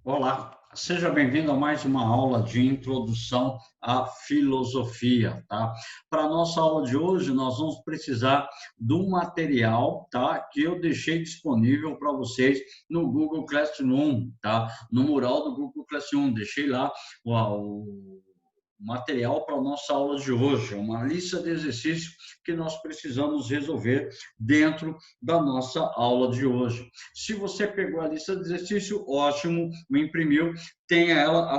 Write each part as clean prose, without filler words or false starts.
Olá, seja bem-vindo a mais uma aula de introdução à filosofia, tá? Para a nossa aula de hoje, nós vamos precisar do material, tá? Que eu deixei disponível para vocês no Google Classroom, tá? No mural do Google Classroom, deixei lá o material para a nossa aula de hoje, uma lista de exercícios que nós precisamos resolver dentro da nossa aula de hoje. Se você pegou a lista de exercício, ótimo, me imprimiu, tenha ela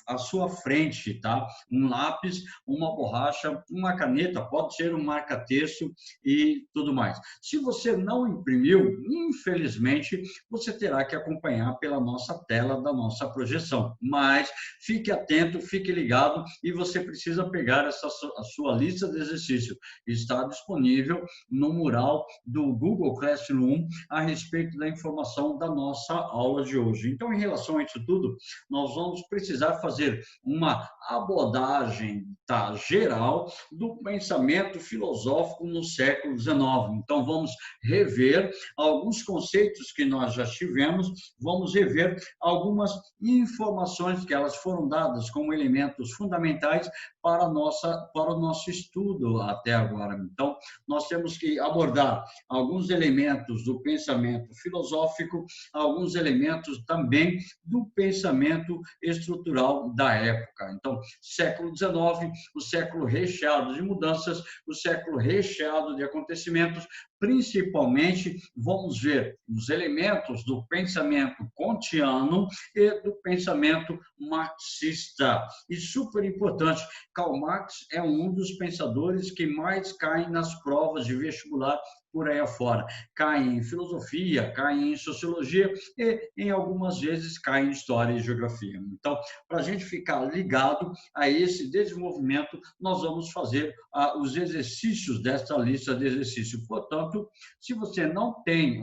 à sua frente, tá? Um lápis, uma borracha, uma caneta, pode ser um marca-texto e tudo mais. Se você não imprimiu, infelizmente, você terá que acompanhar pela nossa tela da nossa projeção. Mas fique atento, fique ligado e você precisa pegar a sua lista de exercício. Está disponível no mural do Google Classroom a respeito da informação da nossa aula de hoje. Então, em relação a isso tudo, nós vamos precisar fazer uma abordagem, tá, geral do pensamento filosófico no século XIX. Então, vamos rever alguns conceitos que nós já tivemos, vamos rever algumas informações que elas foram dadas como elementos fundamentais para o nosso estudo até agora. Então, nós temos que abordar alguns elementos do pensamento filosófico, alguns elementos também do pensamento estrutural da época. Então, século XIX, o século recheado de mudanças, o século recheado de acontecimentos, principalmente vamos ver os elementos do pensamento kantiano e do pensamento marxista. E super importante, Karl Marx é um dos pensadores que mais caem nas provas de vestibular por aí afora. Caem em filosofia, caem em sociologia e, em algumas vezes, caem em história e geografia. Então, para a gente ficar ligado a esse desenvolvimento, nós vamos fazer os exercícios desta lista de exercícios. Portanto, se você não tem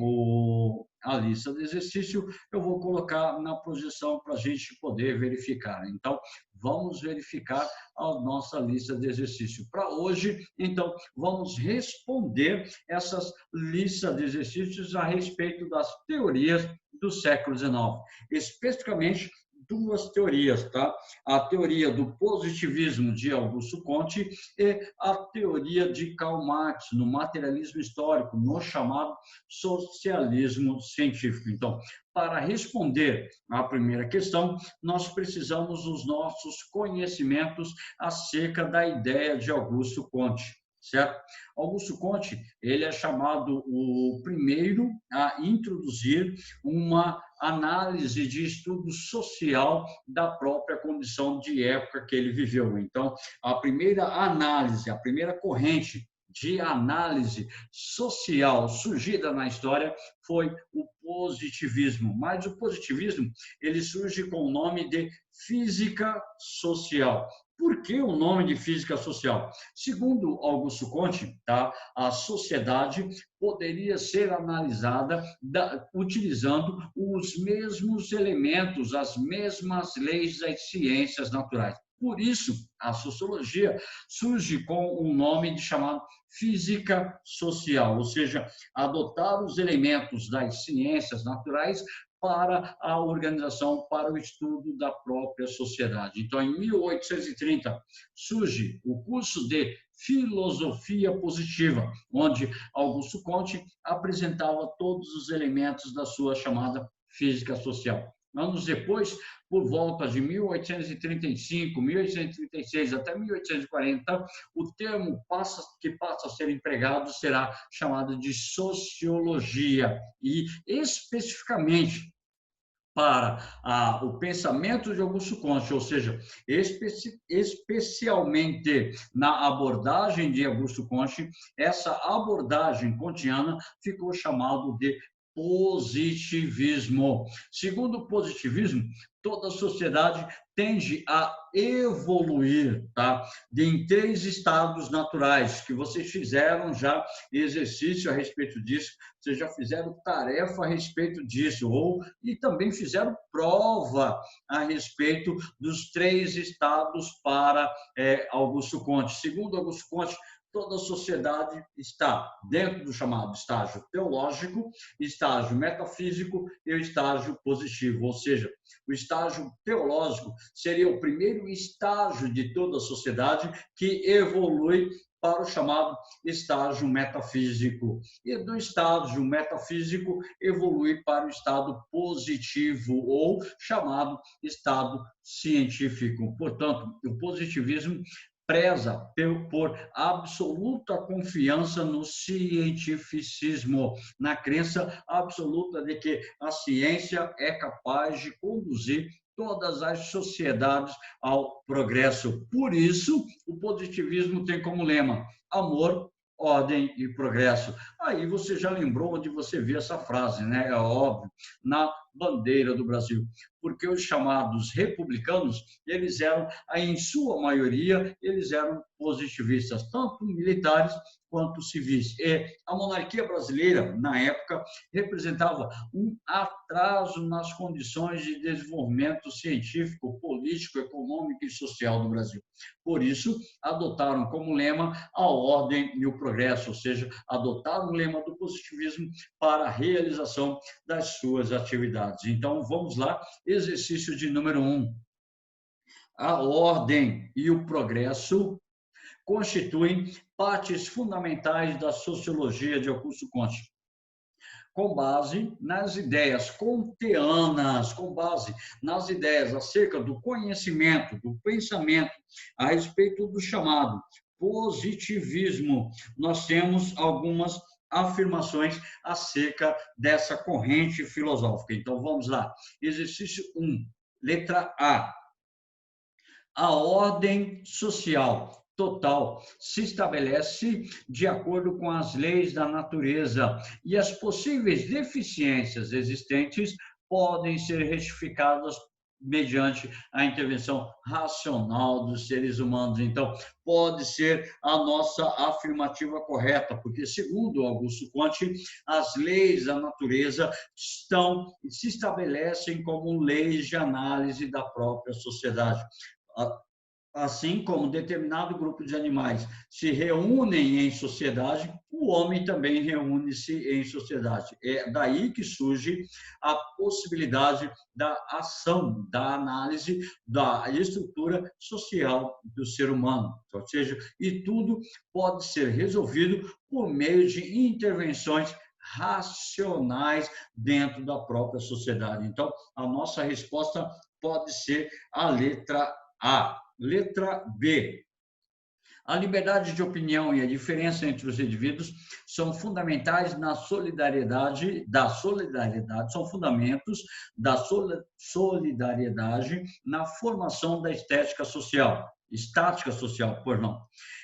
a lista de exercício, eu vou colocar na projeção para a gente poder verificar. Então, vamos verificar a nossa lista de exercício. Para hoje, então, vamos responder essas listas de exercícios a respeito das teorias do século XIX, especificamente duas teorias, tá? A teoria do positivismo de Augusto Comte e a teoria de Karl Marx no materialismo histórico, no chamado socialismo científico. Então, para responder à primeira questão, nós precisamos dos nossos conhecimentos acerca da ideia de Augusto Comte, certo? Augusto Comte, ele é chamado o primeiro a introduzir uma análise de estudo social da própria condição de época que ele viveu. Então, a primeira análise, a primeira corrente de análise social surgida na história foi o positivismo. Mas o positivismo, ele surge com o nome de física social. Por que o nome de física social? Segundo Augusto Comte, tá, a sociedade poderia ser analisada utilizando os mesmos elementos, as mesmas leis das ciências naturais. Por isso, a sociologia surge com um nome chamado física social, ou seja, adotar os elementos das ciências naturais para a organização, para o estudo da própria sociedade. Então, em 1830, surge o curso de filosofia positiva, onde Augusto Comte apresentava todos os elementos da sua chamada física social. Anos depois, por volta de 1835, 1836 até 1840, o termo que passa a ser empregado será chamado de sociologia e especificamente para o pensamento de Augusto Comte, ou seja, especialmente na abordagem de Augusto Comte, essa abordagem kantiana ficou chamado de positivismo. Segundo o positivismo, toda sociedade tende a evoluir, tá? Em três estados naturais, que vocês fizeram já exercício a respeito disso, vocês já fizeram tarefa a respeito disso, e também fizeram prova a respeito dos três estados para Augusto Comte. Segundo Augusto Comte, toda sociedade está dentro do chamado estágio teológico, estágio metafísico e o estágio positivo, ou seja, o estágio teológico seria o primeiro estágio de toda a sociedade que evolui para o chamado estágio metafísico. E do estágio metafísico evolui para o estado positivo, ou chamado estado científico. Portanto, o positivismo preza por absoluta confiança no cientificismo, na crença absoluta de que a ciência é capaz de conduzir todas as sociedades ao progresso. Por isso, o positivismo tem como lema amor, ordem e progresso. Aí você já lembrou onde você viu essa frase, né? É óbvio, na bandeira do Brasil, porque os chamados republicanos, eles eram, em sua maioria, eles eram positivistas, tanto militares quanto civis. E a monarquia brasileira, na época, representava um atraso nas condições de desenvolvimento científico, político, econômico e social do Brasil. Por isso, adotaram como lema a ordem e o progresso, ou seja, adotaram o lema do positivismo para a realização das suas atividades. Então, vamos lá, exercício de número 1. A ordem e o progresso constituem partes fundamentais da sociologia de Augusto Comte, com base nas ideias kantianas, com base nas ideias acerca do conhecimento, do pensamento, a respeito do chamado positivismo. Nós temos algumas afirmações acerca dessa corrente filosófica. Então, vamos lá. Exercício 1, letra A. A ordem social total se estabelece de acordo com as leis da natureza e as possíveis deficiências existentes podem ser retificadas mediante a intervenção racional dos seres humanos. Então, pode ser a nossa afirmativa correta, porque, segundo Augusto Comte, as leis da natureza se estabelecem como leis de análise da própria sociedade. Assim como determinado grupo de animais se reúnem em sociedade, o homem também reúne-se em sociedade. É daí que surge a possibilidade da ação, da análise da estrutura social do ser humano. Ou seja, e tudo pode ser resolvido por meio de intervenções racionais dentro da própria sociedade. Então, a nossa resposta pode ser a letra A. Letra B. A liberdade de opinião e a diferença entre os indivíduos são fundamentais na solidariedade, são fundamentos da solidariedade na formação da estática social, perdão.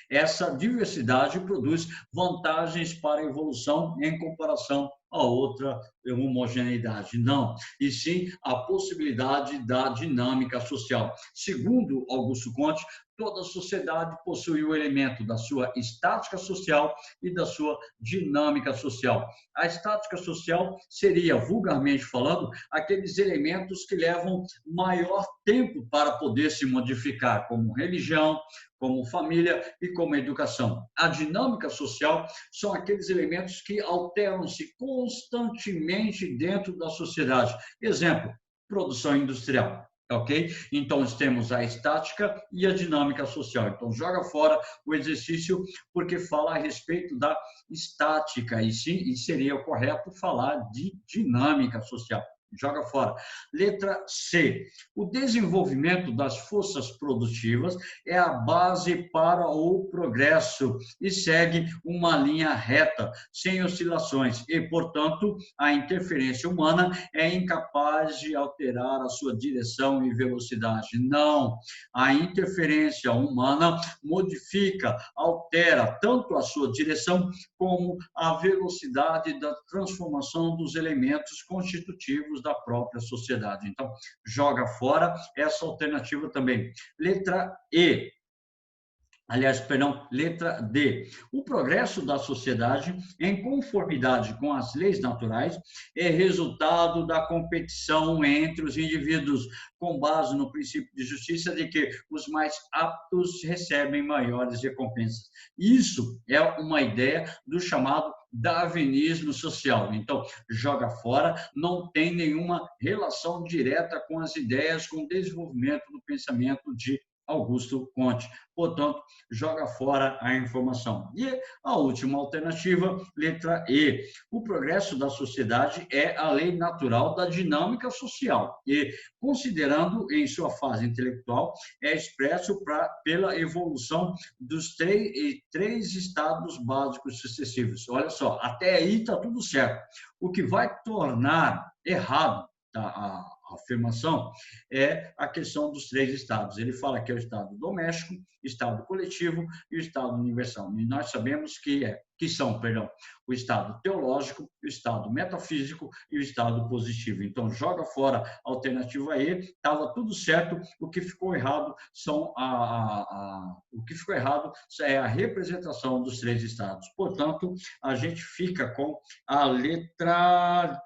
Essa diversidade produz vantagens para a evolução em comparação a outra homogeneidade. Não, e sim a possibilidade da dinâmica social. Segundo Augusto Comte, toda sociedade possui o elemento da sua estática social e da sua dinâmica social. A estática social seria, vulgarmente falando, aqueles elementos que levam maior tempo para poder se modificar, como religião, como família e como educação. A dinâmica social são aqueles elementos que alteram-se constantemente dentro da sociedade. Exemplo, produção industrial. Ok? Então, temos a estática e a dinâmica social. Então, joga fora o exercício, porque fala a respeito da estática, e sim, e seria correto falar de dinâmica social. Joga fora. Letra C. O desenvolvimento das forças produtivas é a base para o progresso e segue uma linha reta, sem oscilações, e, portanto, a interferência humana é incapaz de alterar a sua direção e velocidade. Não, a interferência humana modifica, altera tanto a sua direção como a velocidade da transformação dos elementos constitutivos da própria sociedade. Então, joga fora essa alternativa também. Letra E. Aliás, perdão, letra D. O progresso da sociedade, em conformidade com as leis naturais, é resultado da competição entre os indivíduos, com base no princípio de justiça de que os mais aptos recebem maiores recompensas. Isso é uma ideia do chamado darwinismo social. Então, joga fora, não tem nenhuma relação direta com as ideias, com o desenvolvimento do pensamento de Augusto Comte. Portanto, joga fora a informação. E a última alternativa, letra E. O progresso da sociedade é a lei natural da dinâmica social e, considerando em sua fase intelectual, é expresso pela evolução dos três estados básicos sucessivos. Olha só, até aí está tudo certo. O que vai tornar errado a afirmação é a questão dos três estados. Ele fala que é o estado doméstico, estado coletivo e o estado universal. E nós sabemos que são, o estado teológico, o estado metafísico e o estado positivo. Então, joga fora a alternativa E, estava tudo certo, o que ficou errado o que ficou errado é a representação dos três estados. Portanto, a gente fica com a letra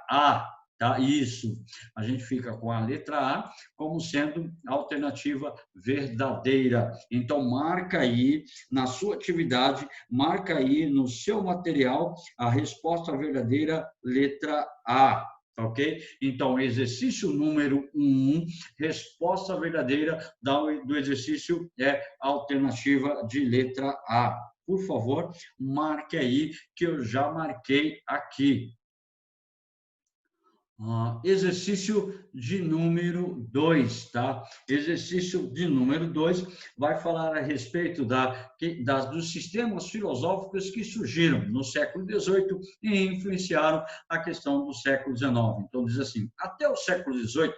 A. Tá? Isso. A gente fica com a letra A como sendo a alternativa verdadeira. Então, marca aí na sua atividade, marca aí no seu material a resposta verdadeira, letra A. Ok? Então, exercício número 1, resposta verdadeira do exercício é a alternativa de letra A. Por favor, marque aí, que eu já marquei aqui. Exercício de número 2, tá? Exercício de número 2 vai falar a respeito dos sistemas filosóficos que surgiram no século XVIII e influenciaram a questão do século XIX. Então, diz assim, até o século XVIII,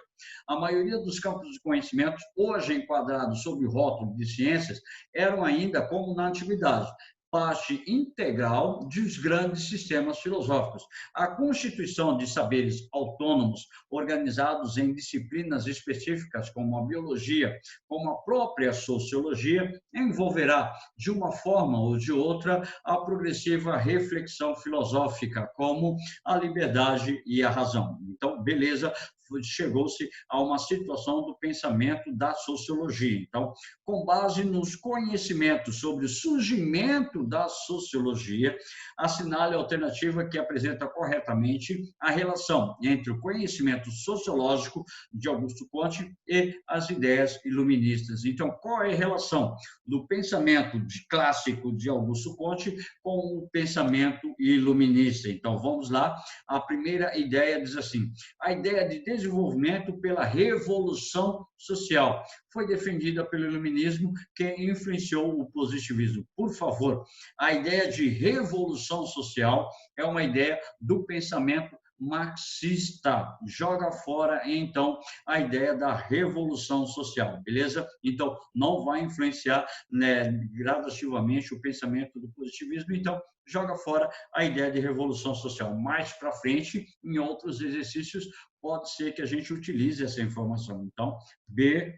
a maioria dos campos de conhecimento, hoje enquadrados sob o rótulo de ciências, eram ainda como na antiguidade, parte integral dos grandes sistemas filosóficos. A constituição de saberes autônomos, organizados em disciplinas específicas, como a biologia, como a própria sociologia, envolverá, de uma forma ou de outra, a progressiva reflexão filosófica, como a liberdade e a razão. Então, beleza, chegou-se a uma situação do pensamento da sociologia. Então, com base nos conhecimentos sobre o surgimento da sociologia, assinale a alternativa que apresenta corretamente a relação entre o conhecimento sociológico de Augusto Comte e as ideias iluministas. Então, qual é a relação do pensamento clássico de Augusto Comte com o pensamento iluminista? Então, vamos lá. A primeira ideia diz assim: a ideia de desenvolvimento pela revolução social foi defendida pelo iluminismo, que influenciou o positivismo. Por favor, a ideia de revolução social é uma ideia do pensamento marxista. Joga fora, então, a ideia da revolução social, beleza? Então, não vai influenciar, né, gradativamente o pensamento do positivismo. Então, joga fora a ideia de revolução social. Mais para frente, em outros exercícios, pode ser que a gente utilize essa informação. Então, B,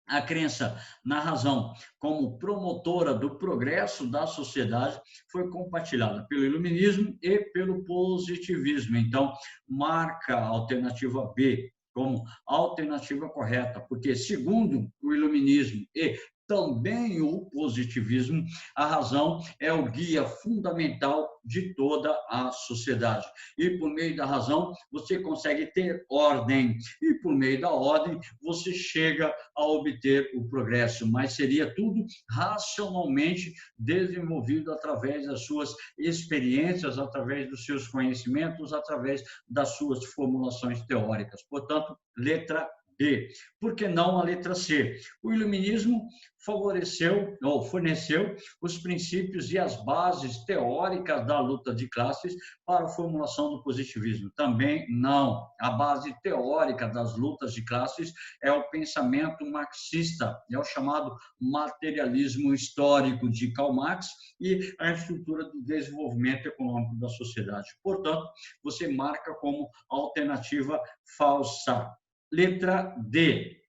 a crença na razão como promotora do progresso da sociedade foi compartilhada pelo iluminismo e pelo positivismo. Então, marca a alternativa B como alternativa correta, porque, segundo o iluminismo e também o positivismo, a razão é o guia fundamental de toda a sociedade. E por meio da razão, você consegue ter ordem. E por meio da ordem, você chega a obter o progresso. Mas seria tudo racionalmente desenvolvido através das suas experiências, através dos seus conhecimentos, através das suas formulações teóricas. Portanto, letra D. Por que não a letra C? O iluminismo favoreceu ou forneceu os princípios e as bases teóricas da luta de classes para a formulação do positivismo. Também não. A base teórica das lutas de classes é o pensamento marxista, é o chamado materialismo histórico de Karl Marx e a estrutura do desenvolvimento econômico da sociedade. Portanto, você marca como alternativa falsa. Letra D.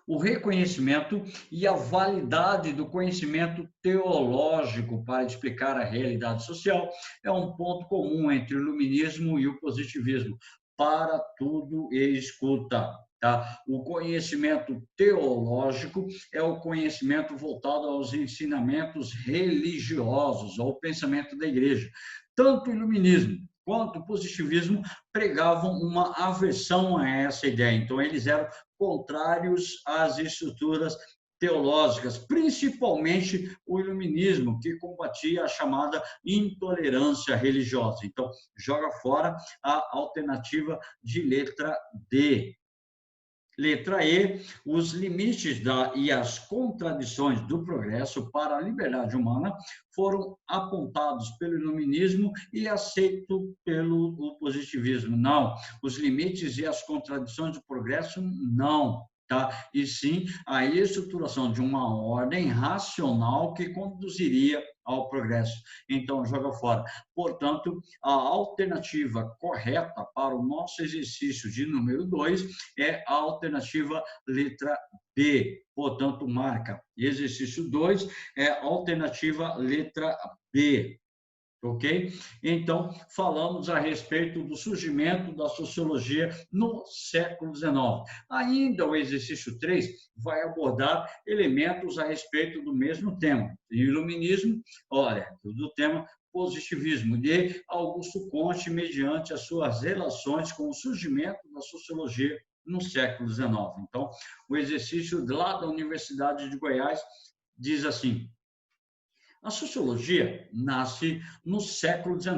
o reconhecimento e a validade do conhecimento teológico para explicar a realidade social é um ponto comum entre o iluminismo e o positivismo. Para tudo e escuta. Tá? O conhecimento teológico é o conhecimento voltado aos ensinamentos religiosos, ao pensamento da igreja. Tanto o iluminismo quanto o positivismo pregavam uma aversão a essa ideia. Então, eles eram contrários às estruturas teológicas, principalmente o iluminismo, que combatia a chamada intolerância religiosa. Então, joga fora a alternativa de letra D. Letra E, os limites e as contradições do progresso para a liberdade humana foram apontados pelo iluminismo e aceitos pelo positivismo. Não, os limites e as contradições do progresso, não. Tá? E sim a estruturação de uma ordem racional que conduziria ao progresso. Então, joga fora. Portanto, a alternativa correta para o nosso exercício de número 2 é a alternativa letra B. Portanto, marca exercício 2 é a alternativa letra B. Ok? Então, falamos a respeito do surgimento da sociologia no século XIX. Ainda o exercício 3 vai abordar elementos a respeito do mesmo tema. Iluminismo, olha, do tema positivismo, de Augusto Comte, mediante as suas relações com o surgimento da sociologia no século XIX. Então, o exercício lá da Universidade de Goiás diz assim: a sociologia nasce no século XIX,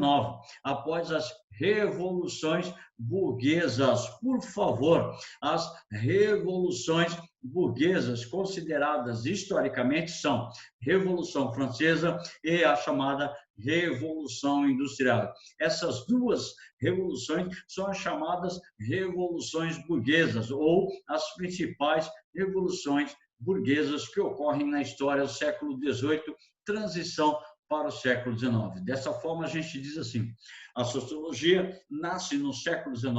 após as revoluções burguesas. Por favor, as revoluções burguesas consideradas historicamente são Revolução Francesa e a chamada Revolução Industrial. Essas duas revoluções são as chamadas revoluções burguesas, ou as principais revoluções burguesas que ocorrem na história do século XVIII, transição para o século XIX. Dessa forma, a gente diz assim: a sociologia nasce no século XIX,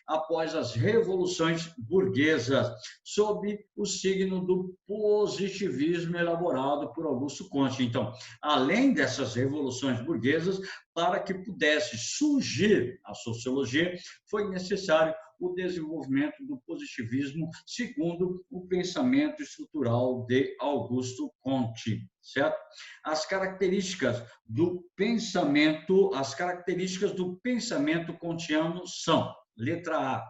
após as revoluções burguesas, sob o signo do positivismo elaborado por Augusto Comte. Então, além dessas revoluções burguesas, para que pudesse surgir a sociologia, foi necessário o desenvolvimento do positivismo segundo o pensamento estrutural de Augusto Comte, certo? As características do pensamento kantiano são: letra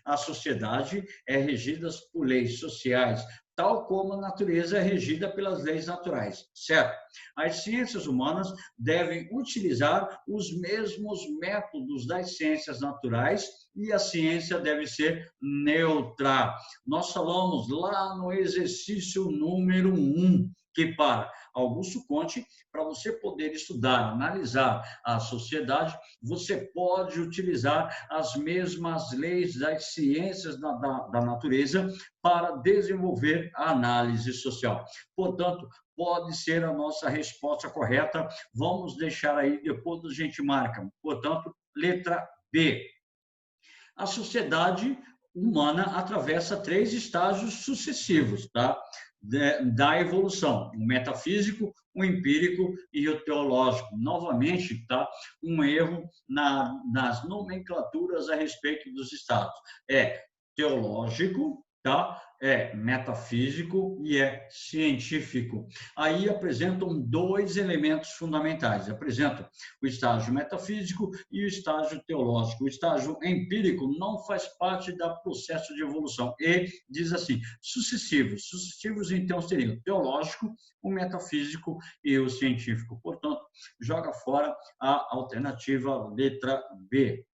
A sociedade é regida por leis sociais, tal como a natureza é regida pelas leis naturais, certo? As ciências humanas devem utilizar os mesmos métodos das ciências naturais e a ciência deve ser neutra. Nós falamos lá no exercício número 1 que, para Augusto Comte, para você poder estudar, analisar a sociedade, você pode utilizar as mesmas leis das ciências da natureza para desenvolver a análise social. Portanto, pode ser a nossa resposta correta. Vamos deixar aí, depois a gente marca. Portanto, letra B. A sociedade humana atravessa 3 estágios sucessivos, tá? Da evolução: o metafísico, o empírico e o teológico. Novamente, tá? Um erro nas nomenclaturas a respeito dos estados. É teológico, tá? É metafísico e é científico. Aí apresentam 2 elementos fundamentais. Apresentam o estágio metafísico e o estágio teológico. O estágio empírico não faz parte do processo de evolução. E diz assim: sucessivos. Sucessivos, então, seriam o teológico, o metafísico e o científico. Portanto, joga fora a alternativa letra B.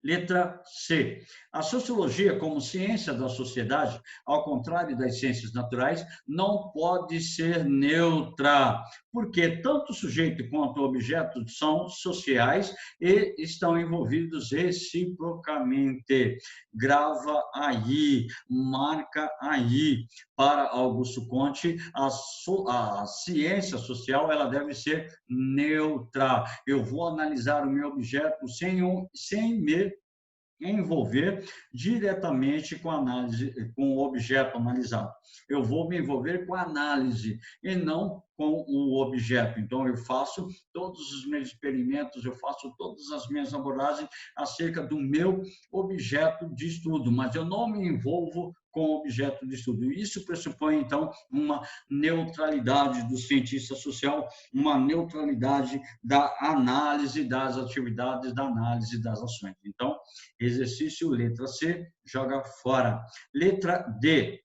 Letra C. A sociologia, como ciência da sociedade, ao contrário das ciências naturais, não pode ser neutra, porque tanto o sujeito quanto o objeto são sociais e estão envolvidos reciprocamente. Grava aí, marca aí. Para Augusto Comte, a ciência social ela deve ser neutra. Eu vou analisar o meu objeto sem me envolver diretamente com a análise, com o objeto analisado. Eu vou me envolver com a análise e não com o objeto. Então, eu faço todos os meus experimentos, eu faço todas as minhas abordagens acerca do meu objeto de estudo, mas eu não me envolvo com o objeto de estudo. Isso pressupõe, então, uma neutralidade do cientista social, uma neutralidade da análise das atividades, da análise das ações. Então, exercício letra C, joga fora. Letra D.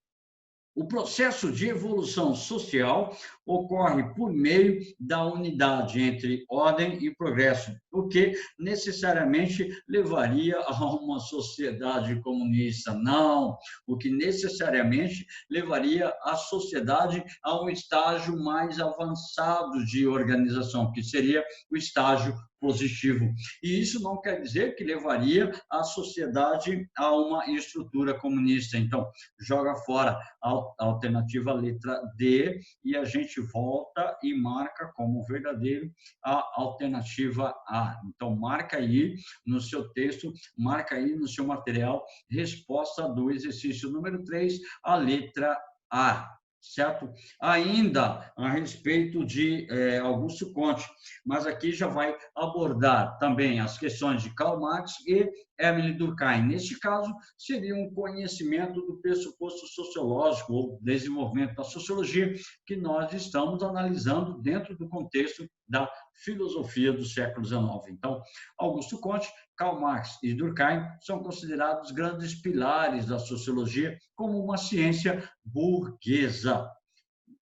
O processo de evolução social ocorre por meio da unidade entre ordem e progresso, o que necessariamente levaria a uma sociedade comunista. Não, o que necessariamente levaria a sociedade a um estágio mais avançado de organização, que seria o estágio positivo. E isso não quer dizer que levaria a sociedade a uma estrutura comunista. Então, joga fora a alternativa letra D e a gente volta e marca como verdadeiro a alternativa A. Então, marca aí no seu texto, marca aí no seu material, resposta do exercício número 3, a letra A. Certo? Ainda a respeito de Augusto Comte, mas aqui já vai abordar também as questões de Karl Marx e Émile Durkheim. Neste caso, seria um conhecimento do pressuposto sociológico ou desenvolvimento da sociologia que nós estamos analisando dentro do contexto da filosofia do século XIX. Então, Augusto Comte, Karl Marx e Durkheim são considerados grandes pilares da sociologia como uma ciência burguesa.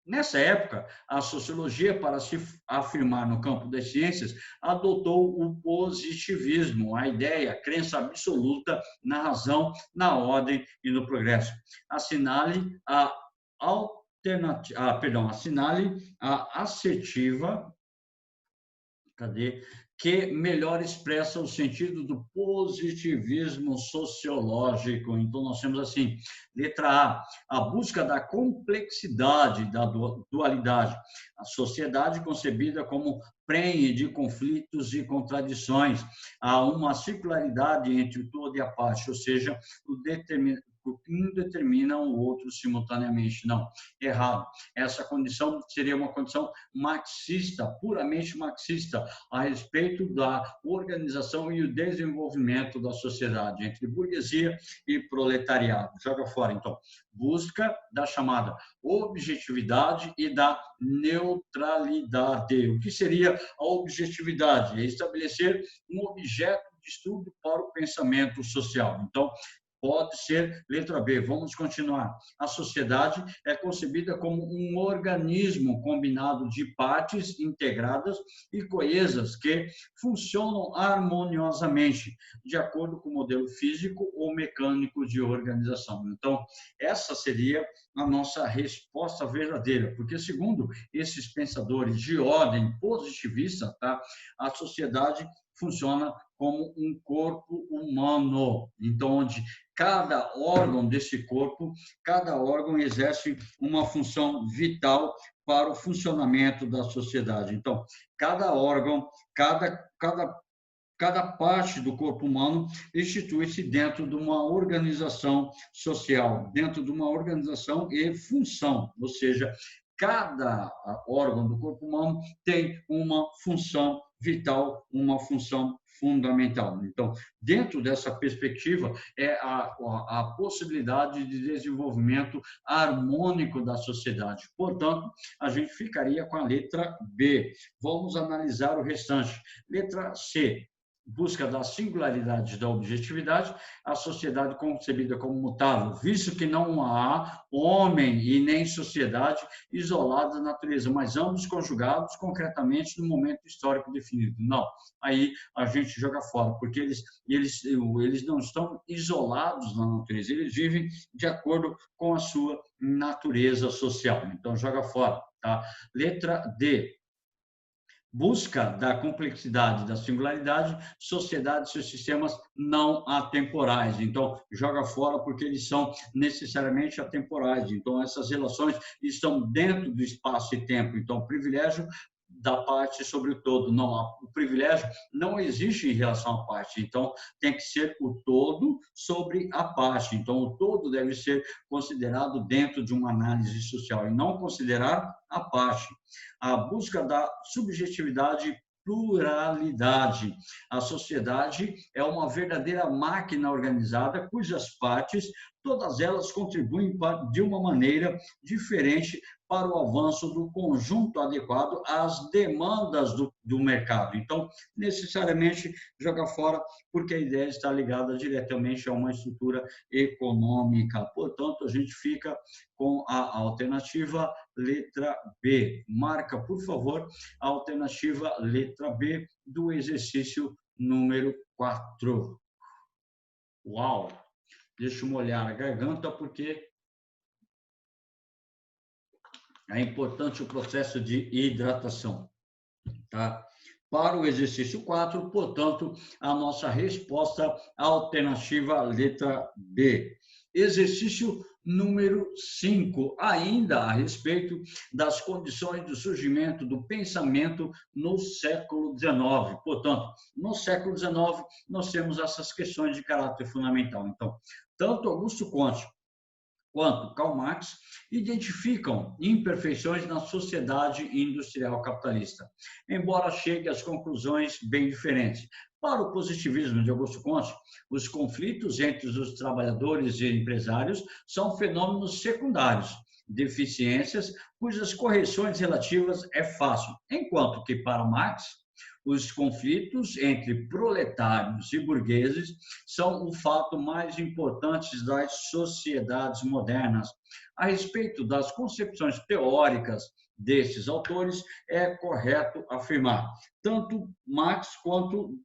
Nessa época, a sociologia, para se afirmar no campo das ciências, adotou o positivismo, a ideia, a crença absoluta na razão, na ordem e no progresso. Assinale a assinale a assertiva, que melhor expressa o sentido do positivismo sociológico. Então, nós temos assim, letra A busca da complexidade, da dualidade. A sociedade concebida como prenhe de conflitos e contradições. Há uma circularidade entre o todo e a parte, ou seja, um determina o outro simultaneamente. Não, errado. Essa condição seria uma condição marxista, puramente marxista, a respeito da organização e o desenvolvimento da sociedade entre burguesia e proletariado. Joga fora, então. Busca da chamada objetividade e da neutralidade. O que seria a objetividade? É estabelecer um objeto de estudo para o pensamento social. Então, pode ser letra B. Vamos continuar. A sociedade é concebida como um organismo combinado de partes integradas e coesas que funcionam harmoniosamente, de acordo com o modelo físico ou mecânico de organização. Então, essa seria a nossa resposta verdadeira, porque, segundo esses pensadores de ordem positivista, tá, a sociedade funciona como um corpo humano, então, onde cada órgão desse corpo, cada órgão exerce uma função vital para o funcionamento da sociedade. Então, cada órgão, cada parte do corpo humano institui-se dentro de uma organização social, dentro de uma organização e função, ou seja, cada órgão do corpo humano tem uma função vital, uma função fundamental. Então, dentro dessa perspectiva, é a possibilidade de desenvolvimento harmônico da sociedade. Portanto, a gente ficaria com a letra B. Vamos analisar o restante. Letra C. Busca da singularidade da objetividade, a sociedade concebida como mutável, visto que não há homem e nem sociedade isolados da natureza, mas ambos conjugados concretamente no momento histórico definido. Não, aí a gente joga fora, porque eles não estão isolados na natureza, eles vivem de acordo com a sua natureza social. Então, joga fora. Tá? Letra D. Busca da complexidade, da singularidade, sociedade e seus sistemas não atemporais. Então, joga fora porque eles são necessariamente atemporais. Então, essas relações estão dentro do espaço e tempo. Então, privilégio da parte sobre o todo. Não, o privilégio não existe em relação à parte. Então, tem que ser o todo sobre a parte. Então, o todo deve ser considerado dentro de uma análise social e não considerar a parte. A busca da subjetividade, pluralidade. A sociedade é uma verdadeira máquina organizada cujas partes, todas elas contribuem de uma maneira diferente para o avanço do conjunto adequado às demandas do mercado. Então, necessariamente, joga fora, porque a ideia está ligada diretamente a uma estrutura econômica. Portanto, a gente fica com a alternativa letra B. Marca, por favor, a alternativa letra B do exercício número 4. Uau! Deixa eu molhar a garganta, porque é importante o processo de hidratação, tá? Para o exercício 4, portanto, a nossa resposta alternativa letra B. Exercício número 5, ainda a respeito das condições do surgimento do pensamento no século XIX. Portanto, no século XIX, nós temos essas questões de caráter fundamental. Então, tanto Augusto Comte quanto Karl Marx identificam imperfeições na sociedade industrial capitalista, embora chegue às conclusões bem diferentes. Para o positivismo de Augusto Comte, os conflitos entre os trabalhadores e empresários são fenômenos secundários, deficiências cujas correções relativas é fácil, enquanto que para Marx, os conflitos entre proletários e burgueses são o fato mais importante das sociedades modernas. A respeito das concepções teóricas desses autores, é correto afirmar tanto Marx quanto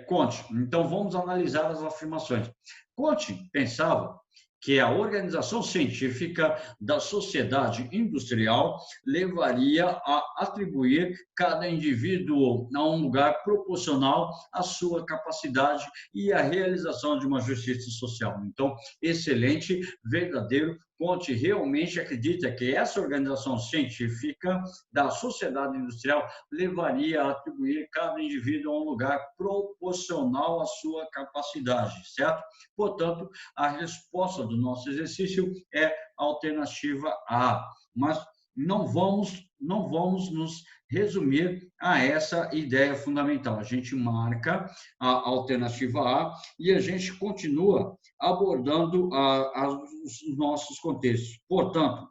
Comte. Então, vamos analisar as afirmações. Comte pensava que a organização científica da sociedade industrial levaria a atribuir cada indivíduo a um lugar proporcional à sua capacidade e à realização de uma justiça social. Então, excelente, verdadeiro. Comte realmente acredita que essa organização científica da sociedade industrial levaria a atribuir cada indivíduo a um lugar proporcional à sua capacidade, certo? Portanto, a resposta do nosso exercício é a alternativa A. Mas não vamos nos resumir a essa ideia fundamental. A gente marca a alternativa A e a gente continua abordando os nossos contextos. Portanto,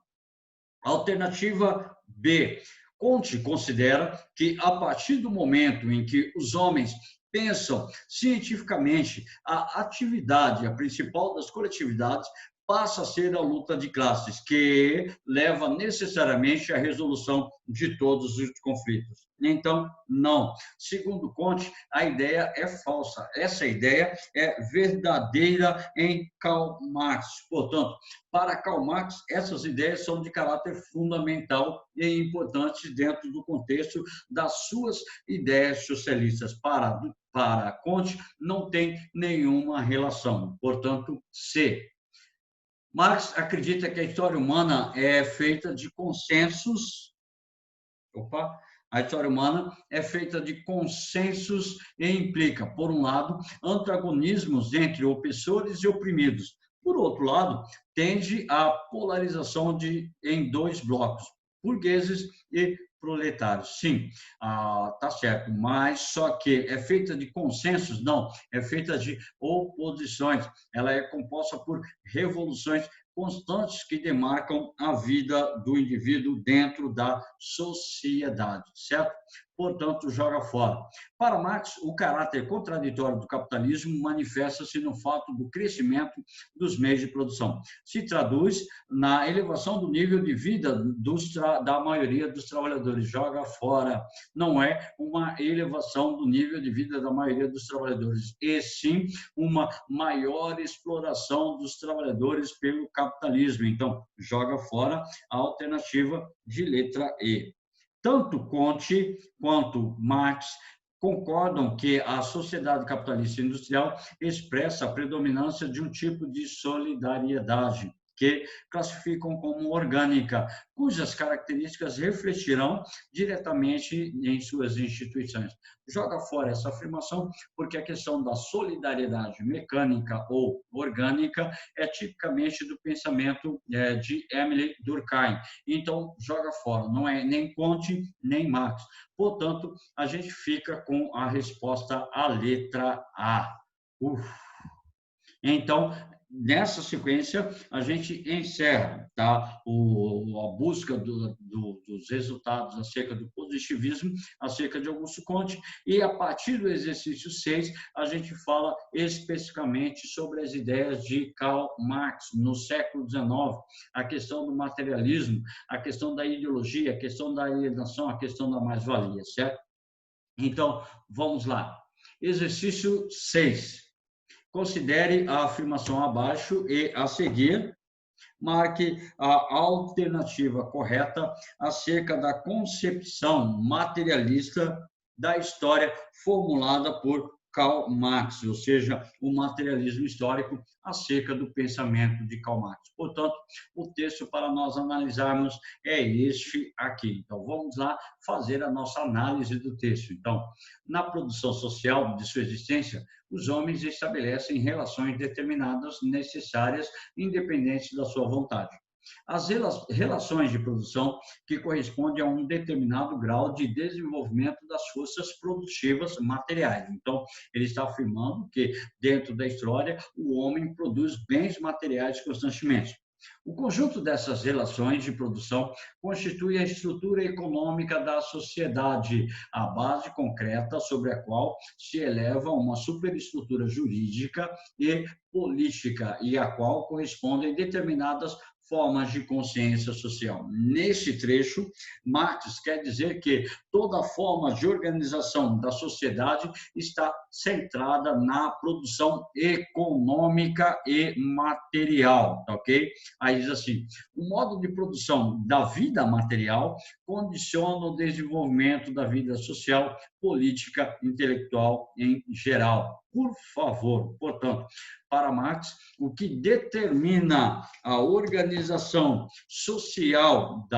alternativa B. Comte considera que, a partir do momento em que os homens pensam cientificamente, a atividade, a principal das coletividades, passa a ser a luta de classes, que leva necessariamente à resolução de todos os conflitos. Então, não. Segundo Comte, a ideia é falsa. Essa ideia é verdadeira em Karl Marx. Portanto, para Karl Marx, essas ideias são de caráter fundamental e importantes dentro do contexto das suas ideias socialistas. Para Comte, não tem nenhuma relação. Portanto, C. Marx acredita que a história humana é feita de consensos. A história humana é feita de consensos e implica, por um lado, antagonismos entre opressores e oprimidos. Por outro lado, tende à polarização em dois blocos, burgueses e proletários. Sim, tá certo, mas só que é feita de consensos? Não, é feita de oposições. Ela é composta por revoluções constantes que demarcam a vida do indivíduo dentro da sociedade, certo? Portanto, joga fora. Para Marx, o caráter contraditório do capitalismo manifesta-se no fato do crescimento dos meios de produção. Se traduz na elevação do nível de vida da maioria dos trabalhadores. Joga fora. Não é uma elevação do nível de vida da maioria dos trabalhadores, e sim uma maior exploração dos trabalhadores pelo capitalismo. Então, joga fora a alternativa de letra E. Tanto Comte quanto Marx concordam que a sociedade capitalista industrial expressa a predominância de um tipo de solidariedade. que classificam como orgânica, cujas características refletirão diretamente em suas instituições. Joga fora essa afirmação, porque a questão da solidariedade mecânica ou orgânica é tipicamente do pensamento de Emile Durkheim. Então, joga fora, não é nem Comte, nem Marx. Portanto, a gente fica com a resposta à letra A. Então, nessa sequência, a gente encerra, tá? A busca dos resultados acerca do positivismo, acerca de Augusto Comte, e a partir do exercício 6, a gente fala especificamente sobre as ideias de Karl Marx no século XIX, a questão do materialismo, a questão da ideologia, a questão da alienação, a questão da mais-valia, certo? Então, vamos lá. Exercício 6. Considere a afirmação abaixo e, a seguir, marque a alternativa correta acerca da concepção materialista da história formulada por Karl Marx, ou seja, o materialismo histórico acerca do pensamento de Karl Marx. Portanto, o texto para nós analisarmos é este aqui. Então, vamos lá fazer a nossa análise do texto. Então, na produção social de sua existência, os homens estabelecem relações determinadas necessárias, independentes da sua vontade. As relações de produção que correspondem a um determinado grau de desenvolvimento das forças produtivas materiais. Então, ele está afirmando que, dentro da história, o homem produz bens materiais constantemente. O conjunto dessas relações de produção constitui a estrutura econômica da sociedade, a base concreta sobre a qual se eleva uma superestrutura jurídica e política e a qual correspondem determinadas formas de consciência social. Nesse trecho, Marx quer dizer que toda forma de organização da sociedade está centrada na produção econômica e material, ok? Aí diz assim, o modo de produção da vida material condiciona o desenvolvimento da vida social, política, intelectual em geral. Por favor, portanto, para Marx, o que determina a organização social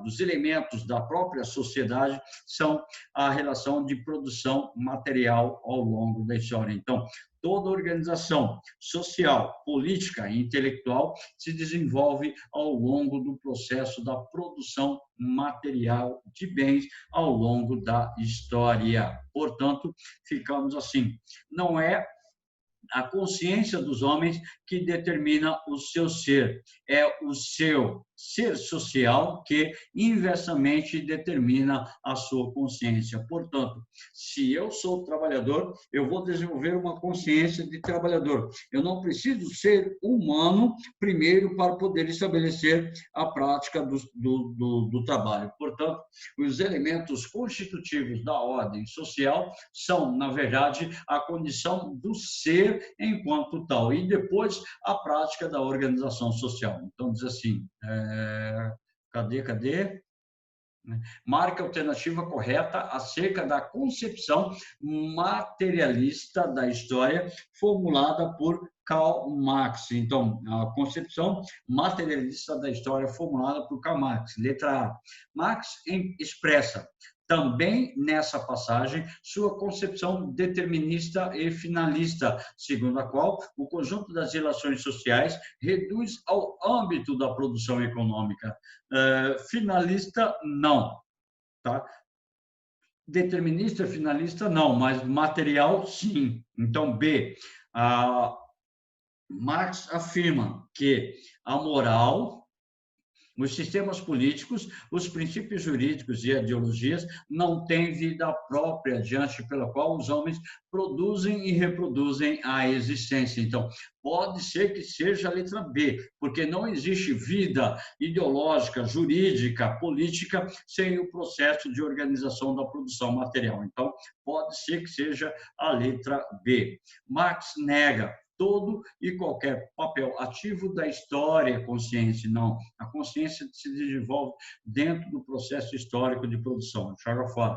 dos elementos da própria sociedade são a relação de produção material ao longo da história. Então, toda organização social, política e intelectual se desenvolve ao longo do processo da produção material de bens ao longo da história. Portanto, ficamos assim. Não é a consciência dos homens que determina o seu ser. É o seu ser social que inversamente determina a sua consciência. Portanto, se eu sou trabalhador, eu vou desenvolver uma consciência de trabalhador. Eu não preciso ser humano primeiro para poder estabelecer a prática do trabalho. Portanto, os elementos constitutivos da ordem social são, na verdade, a condição do ser enquanto tal, e depois a prática da organização social. Então, diz assim, cadê? Marca a alternativa correta acerca da concepção materialista da história formulada por Karl Marx. Então, a concepção materialista da história formulada por Karl Marx. Letra A. Marx expressa também nessa passagem sua concepção determinista e finalista, segundo a qual o conjunto das relações sociais reduz ao âmbito da produção econômica. Finalista, não. Tá? Determinista, finalista, não, mas material, sim. Então, B. Marx afirma que a moral, os sistemas políticos, os princípios jurídicos e ideologias não têm vida própria diante pela qual os homens produzem e reproduzem a existência. Então, pode ser que seja a letra B, porque não existe vida ideológica, jurídica, política sem o processo de organização da produção material. Então, pode ser que seja a letra B. Marx nega todo e qualquer papel ativo da história consciente, não. A consciência se desenvolve dentro do processo histórico de produção. Joga fora.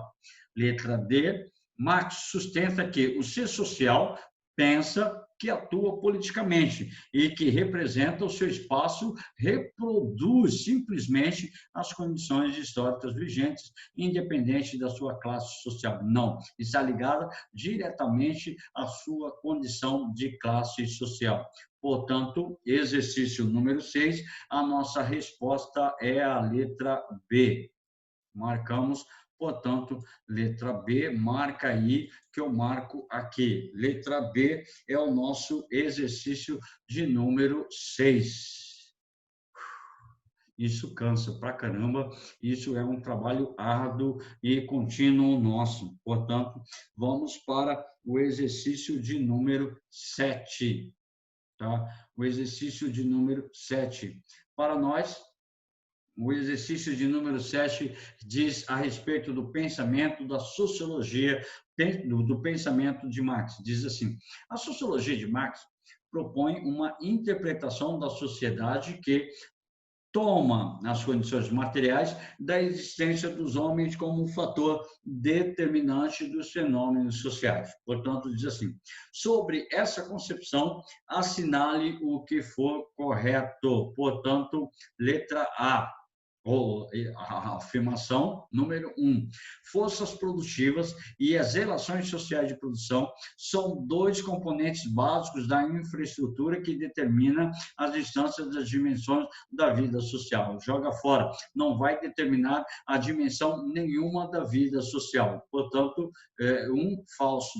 Letra D. Marx sustenta que o ser social pensa, que atua politicamente e que representa o seu espaço, reproduz simplesmente as condições históricas vigentes, independente da sua classe social. Não, está ligada diretamente à sua condição de classe social. Portanto, exercício número 6, a nossa resposta é a letra B. Marcamos, portanto, letra B, marca aí que eu marco aqui. Letra B é o nosso exercício de número 6. Isso cansa pra caramba, isso é um trabalho árduo e contínuo nosso. Portanto, vamos para o exercício de número 7. Tá? O exercício de número 7. Para nós, o exercício de número 7 diz a respeito do pensamento, da sociologia, do pensamento de Marx. Diz assim: a sociologia de Marx propõe uma interpretação da sociedade que toma as condições materiais da existência dos homens como um fator determinante dos fenômenos sociais. Portanto, diz assim: sobre essa concepção, assinale o que for correto. Portanto, letra A, ou a afirmação número 1. Forças produtivas e as relações sociais de produção são dois componentes básicos da infraestrutura que determina as distâncias das dimensões da vida social. Joga fora, não vai determinar a dimensão nenhuma da vida social. Portanto, falso.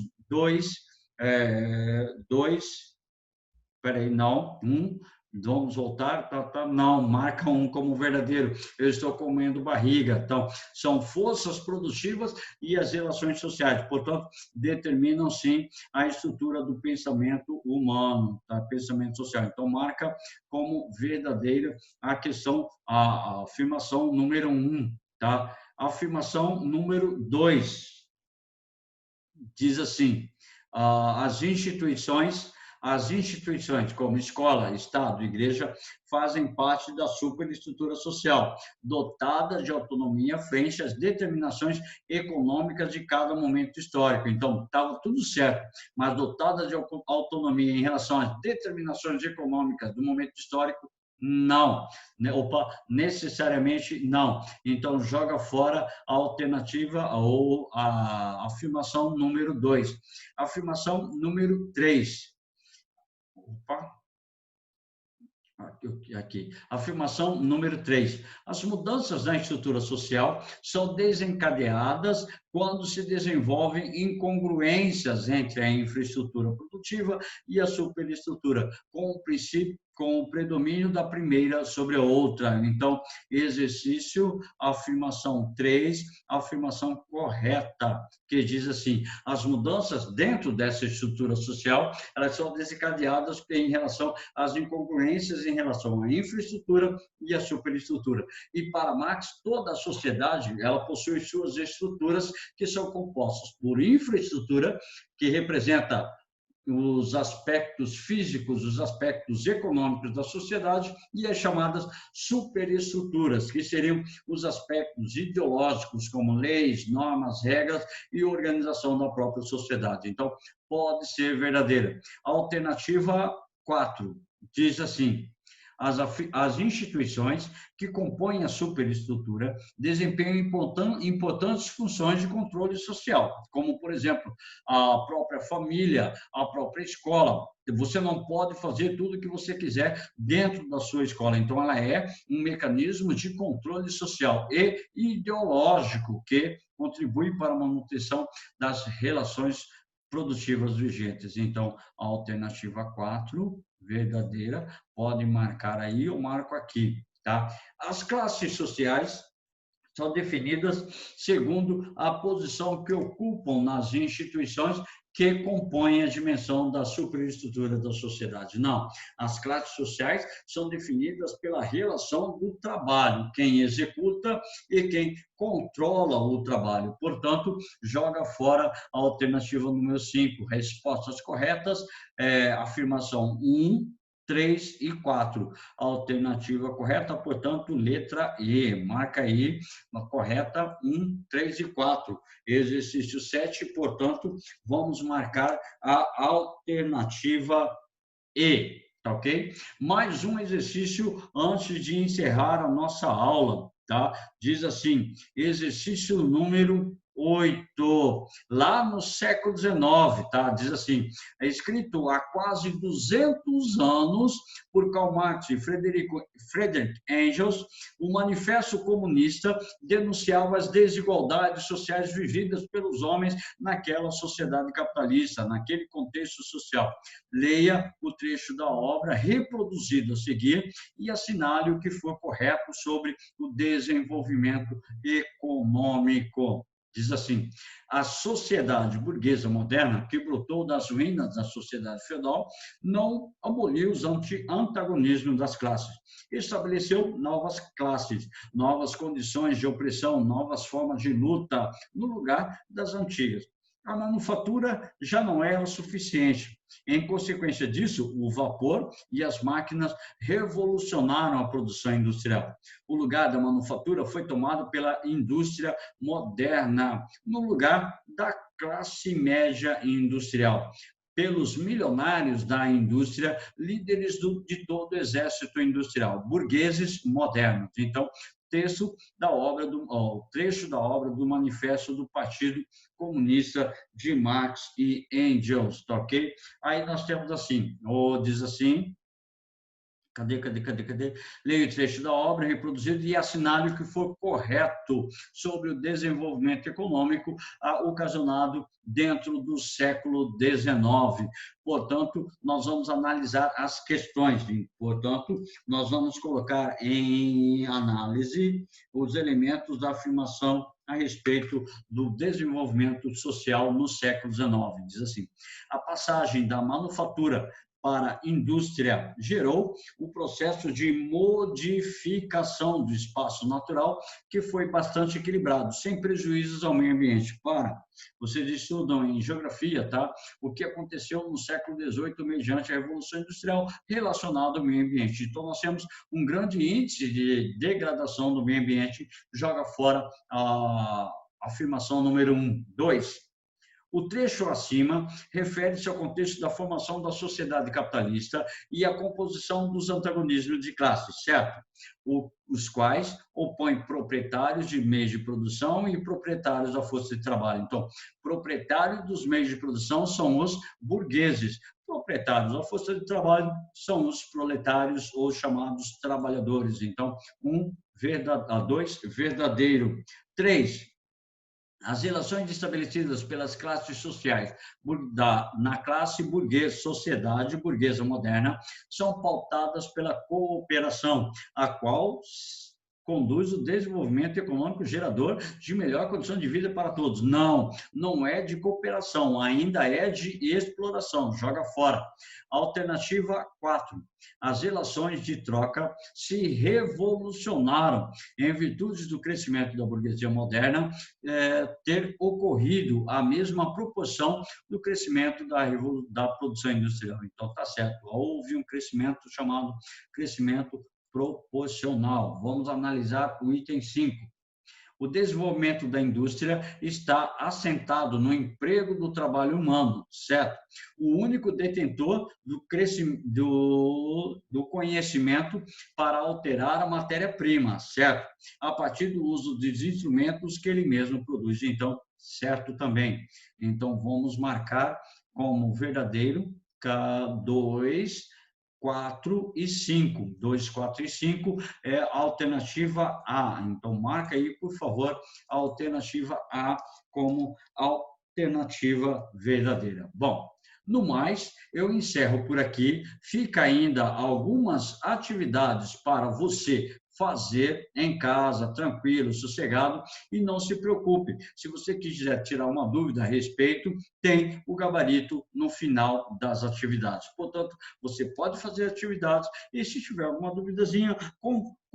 Vamos voltar, não, marca como verdadeiro, eu estou comendo barriga. Então, são forças produtivas e as relações sociais, portanto, determinam, sim, a estrutura do pensamento humano, tá? Pensamento social. Então, marca como verdadeira a questão, a afirmação número 1, tá? A afirmação número 2 diz assim: as instituições como escola, Estado, igreja, fazem parte da superestrutura social, dotada de autonomia frente às determinações econômicas de cada momento histórico. Então, estava tudo certo, mas dotada de autonomia em relação às determinações econômicas do momento histórico, não. Necessariamente não. Então, joga fora a alternativa ou a afirmação número 2. Afirmação número 3. Aqui. Afirmação número 3. As mudanças na estrutura social são desencadeadas quando se desenvolvem incongruências entre a infraestrutura produtiva e a superestrutura, com o predomínio da primeira sobre a outra. Então, exercício, afirmação 3, afirmação correta, que diz assim: as mudanças dentro dessa estrutura social, elas são desencadeadas em relação às incongruências em relação à infraestrutura e à superestrutura. E para Marx, toda a sociedade, ela possui suas estruturas que são compostas por infraestrutura, que representa os aspectos físicos, os aspectos econômicos da sociedade, e as chamadas superestruturas, que seriam os aspectos ideológicos, como leis, normas, regras e organização da própria sociedade. Então, pode ser verdadeira. A alternativa 4 diz assim: as instituições que compõem a superestrutura desempenham importantes funções de controle social, como, por exemplo, a própria família, a própria escola. Você não pode fazer tudo o que você quiser dentro da sua escola. Então, ela é um mecanismo de controle social e ideológico que contribui para a manutenção das relações produtivas vigentes. Então, a alternativa 4, verdadeira, pode marcar aí, eu marco aqui, tá? As classes sociais são definidas segundo a posição que ocupam nas instituições que compõem a dimensão da superestrutura da sociedade. Não, as classes sociais são definidas pela relação do trabalho, quem executa e quem controla o trabalho. Portanto, joga fora a alternativa número 5. Respostas corretas, afirmação 1, 3 e 4. Alternativa correta, portanto, letra E. Marca aí, uma correta, 1, 3 e 4. Exercício 7, portanto, vamos marcar a alternativa E, tá ok? Mais um exercício antes de encerrar a nossa aula, tá? Diz assim, exercício número 8, lá no século XIX, tá? Diz assim, é escrito há quase 200 anos por Karl Marx e Friedrich Engels, o Manifesto Comunista denunciava as desigualdades sociais vividas pelos homens naquela sociedade capitalista, naquele contexto social. Leia o trecho da obra reproduzido a seguir e assinale o que for correto sobre o desenvolvimento econômico. Diz assim, a sociedade burguesa moderna, que brotou das ruínas da sociedade feudal, não aboliu os antagonismos das classes. Estabeleceu novas classes, novas condições de opressão, novas formas de luta, no lugar das antigas. A manufatura já não é o suficiente. Em consequência disso, o vapor e as máquinas revolucionaram a produção industrial. O lugar da manufatura foi tomado pela indústria moderna, no lugar da classe média industrial, pelos milionários da indústria, líderes de todo o exército industrial, burgueses modernos. Então, trecho da obra do Manifesto do Partido Comunista de Marx e Engels, tá ok? Aí nós temos assim, diz assim, cadê? Leia o trecho da obra reproduzido e assinale o que for correto sobre o desenvolvimento econômico ocasionado dentro do século XIX. Portanto, nós vamos analisar as questões. Portanto, nós vamos colocar em análise os elementos da afirmação a respeito do desenvolvimento social no século XIX. Diz assim, a passagem da manufatura para a indústria gerou o processo de modificação do espaço natural, que foi bastante equilibrado, sem prejuízos ao meio ambiente. Vocês estudam em geografia, tá? O que aconteceu no século XVIII mediante a Revolução Industrial relacionado ao meio ambiente. Então, nós temos um grande índice de degradação do meio ambiente, joga fora a afirmação número 1. 2. O trecho acima refere-se ao contexto da formação da sociedade capitalista e à composição dos antagonismos de classe, certo? Os quais opõem proprietários de meios de produção e proprietários da força de trabalho. Então, proprietários dos meios de produção são os burgueses, proprietários da força de trabalho são os proletários ou chamados trabalhadores. Então, 2, verdadeiro. 3, as relações estabelecidas pelas classes sociais na classe burguesa, sociedade burguesa moderna, são pautadas pela cooperação, a qual conduz o desenvolvimento econômico gerador de melhor condição de vida para todos. Não é de cooperação, ainda é de exploração, joga fora. Alternativa 4. As relações de troca se revolucionaram em virtude do crescimento da burguesia moderna ter ocorrido a mesma proporção do crescimento da produção industrial. Então, está certo, houve um crescimento chamado crescimento proporcional. Vamos analisar o item 5. O desenvolvimento da indústria está assentado no emprego do trabalho humano, certo? O único detentor do conhecimento para alterar a matéria-prima, certo? A partir do uso dos instrumentos que ele mesmo produz. Então, certo também. Então, vamos marcar como verdadeiro 2, 4 e 5. 2, 4 e 5 é a alternativa A. Então, marca aí, por favor, a alternativa A como alternativa verdadeira. Bom, no mais, eu encerro por aqui. Fica ainda algumas atividades para você fazer em casa, tranquilo, sossegado, e não se preocupe. Se você quiser tirar uma dúvida a respeito, tem o gabarito no final das atividades. Portanto, você pode fazer atividades e se tiver alguma duvidazinha,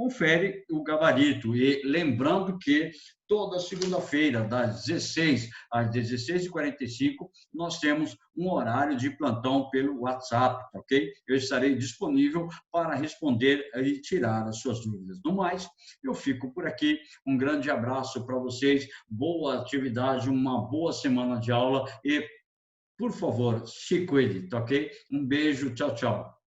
confere o gabarito. E lembrando que toda segunda-feira, das 16 às 16h45, nós temos um horário de plantão pelo WhatsApp, ok? Eu estarei disponível para responder e tirar as suas dúvidas. No mais, eu fico por aqui. Um grande abraço para vocês, boa atividade, uma boa semana de aula e, por favor, se cuide, tá ok? Um beijo, tchau, tchau.